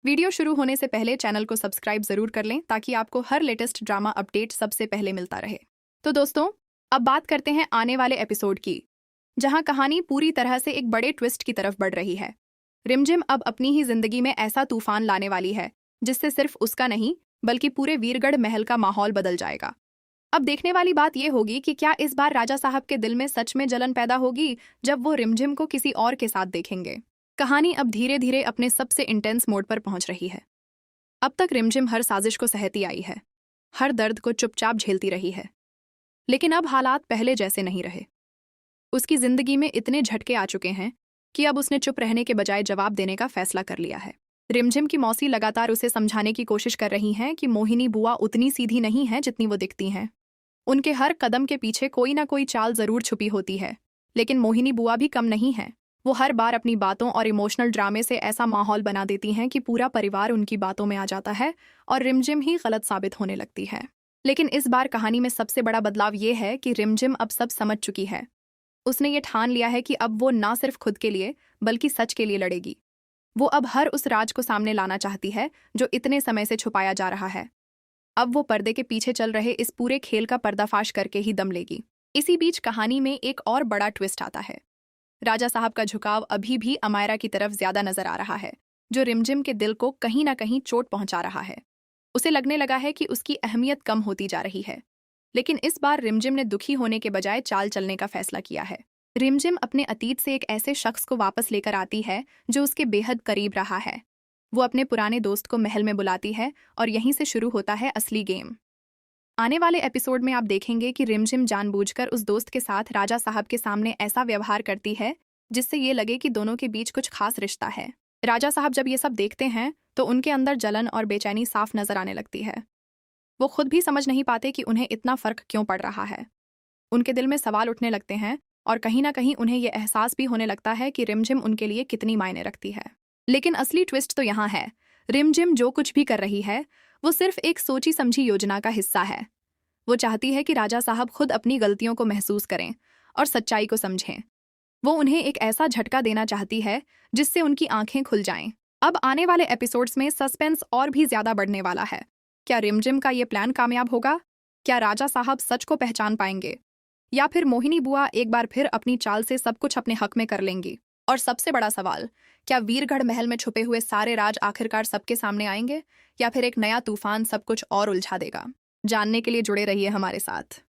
Video शुरू होने से पहले चैनल को सब्सक्राइब जरूर कर लें ताकि आपको हर लेटेस्ट ड्रामा अपडेट सबसे पहले मिलता रहे। तो दोस्तों, अब बात करते हैं आने वाले एपिसोड की, जहां कहानी पूरी तरह से एक बड़े ट्विस्ट की तरफ बढ़ रही है। रिमझिम अब अपनी ही जिंदगी में ऐसा तूफान लाने वाली है जिससे सिर्फ उसका नहीं बल्कि पूरे वीरगढ़ महल का माहौल बदल जाएगा। अब देखने वाली बात यह होगी कि क्या इस बार राजा साहब के दिल में सच में जलन पैदा होगी जब वो रिमझिम को किसी और के साथ देखेंगे। कहानी अब धीरे धीरे अपने सबसे इंटेंस मोड पर पहुंच रही है। अब तक रिमझिम हर साजिश को सहती आई है, हर दर्द को चुपचाप झेलती रही है, लेकिन अब हालात पहले जैसे नहीं रहे। उसकी जिंदगी में इतने झटके आ चुके हैं कि अब उसने चुप रहने के बजाय जवाब देने का फैसला कर लिया है। रिमझिम की मौसी लगातार उसे समझाने की कोशिश कर रही हैं कि मोहिनी बुआ उतनी सीधी नहीं है जितनी वो दिखती हैं। उनके हर कदम के पीछे कोई ना कोई चाल जरूर छुपी होती है, लेकिन मोहिनी बुआ भी कम नहीं है। वो हर बार अपनी बातों और इमोशनल ड्रामे से ऐसा माहौल बना देती हैं कि पूरा परिवार उनकी बातों में आ जाता है और रिमझिम ही गलत साबित होने लगती है। लेकिन इस बार कहानी में सबसे बड़ा बदलाव ये है कि रिमझिम अब सब समझ चुकी है। उसने ये ठान लिया है कि अब वो ना सिर्फ खुद के लिए बल्कि सच के लिए लड़ेगी। वो अब हर उस राज को सामने लाना चाहती है जो इतने समय से छुपाया जा रहा है। अब वो पर्दे के पीछे चल रहे इस पूरे खेल का पर्दाफाश करके ही दम लेगी। इसी बीच कहानी में एक और बड़ा ट्विस्ट आता है। राजा साहब का झुकाव अभी भी अमायरा की तरफ ज्यादा नजर आ रहा है, जो रिमझिम के दिल को कहीं ना कहीं चोट पहुंचा रहा है। उसे लगने लगा है कि उसकी अहमियत कम होती जा रही है। लेकिन इस बार रिमझिम ने दुखी होने के बजाय चाल चलने का फैसला किया है। रिमझिम अपने अतीत से एक ऐसे शख्स को वापस लेकर आती है जो उसके बेहद करीब रहा है। वो अपने पुराने दोस्त को महल में बुलाती है और यहीं से शुरू होता है असली गेम। आने वाले एपिसोड में आप देखेंगे कि रिमझिम जानबूझकर उस दोस्त के साथ राजा साहब के सामने ऐसा व्यवहार करती है जिससे ये लगे कि दोनों के बीच कुछ खास रिश्ता है। राजा साहब जब ये सब देखते हैं तो उनके अंदर जलन और बेचैनी साफ नजर आने लगती है। वो खुद भी समझ नहीं पाते कि उन्हें इतना फर्क क्यों पड़ रहा है। उनके दिल में सवाल उठने लगते हैं और कहीं ना कहीं उन्हें यह एहसास भी होने लगता है कि रिमझिम उनके लिए कितनी मायने रखती है। लेकिन असली ट्विस्ट तो यहाँ है। रिमझिम जो कुछ भी कर रही है वो सिर्फ एक सोची समझी योजना का हिस्सा है। वो चाहती है कि राजा साहब खुद अपनी गलतियों को महसूस करें और सच्चाई को समझें। वो उन्हें एक ऐसा झटका देना चाहती है जिससे उनकी आंखें खुल जाएं। अब आने वाले एपिसोड्स में सस्पेंस और भी ज्यादा बढ़ने वाला है। क्या रिमझिम का ये प्लान कामयाब होगा? क्या राजा साहब सच को पहचान पाएंगे, या फिर मोहिनी बुआ एक बार फिर अपनी चाल से सब कुछ अपने हक में कर लेंगी? और सबसे बड़ा सवाल, क्या वीरगढ़ महल में छुपे हुए सारे राज आखिरकार सबके सामने आएंगे, या फिर एक नया तूफान सब कुछ और उलझा देगा? जानने के लिए जुड़े रहिए हमारे साथ।